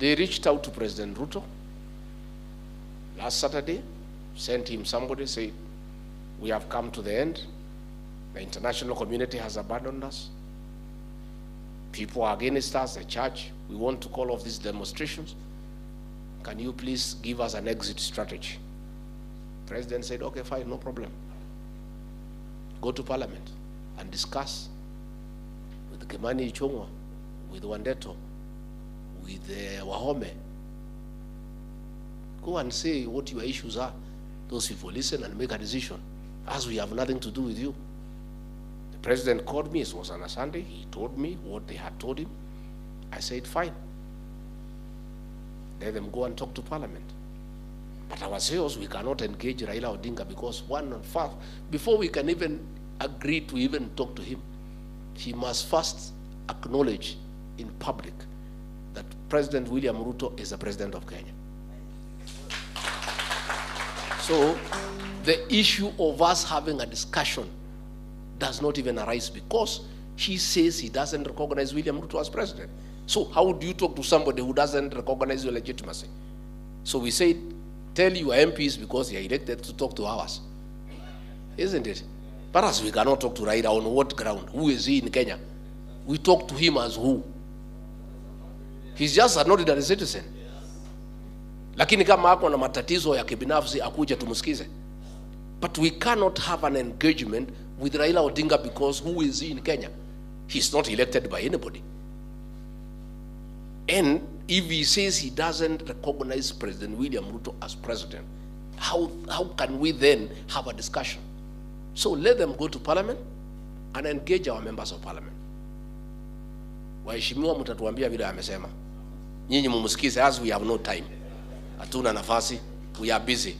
They reached out to President Ruto last Saturday, sent him somebody, said, we have come to the end. The international community has abandoned us. People are against us, the church. We want to call off these demonstrations. Can you please give us an exit strategy? President said, okay, fine, no problem. Go to Parliament and discuss with Kimani Ichung'wa, with Wandeto, with Wahome. Go and say what your issues are. Those people listen and make a decision, as we have nothing to do with you. The president called me, it was on a Sunday, he told me what they had told him. I said, fine. Let them go and talk to Parliament. But ourselves, we cannot engage Raila Odinga because before we can even agree to even talk to him, he must first acknowledge in public that President William Ruto is the president of Kenya. So the issue of us having a discussion does not even arise because he says he doesn't recognize William Ruto as president. So how do you talk to somebody who doesn't recognize your legitimacy? So we say, tell your MPs because they are elected to talk to ours. Isn't it? But as we cannot talk to Raila on what ground? Who is he in Kenya? We talk to him as who? He's just an ordinary citizen. Lakini kama ako na matatizo ya kibinafsi akuje tumusikize. But we cannot have an engagement with Raila Odinga because who is he in Kenya? He's not elected by anybody. And if he says he doesn't recognize President William Ruto as president, how can we then have a discussion? So let them go to Parliament and engage our members of Parliament. Waheshimiwa mtatuambia vile amesema. Nyinyi mumsikize, as we have no time. Hatuna nafasi. We are busy.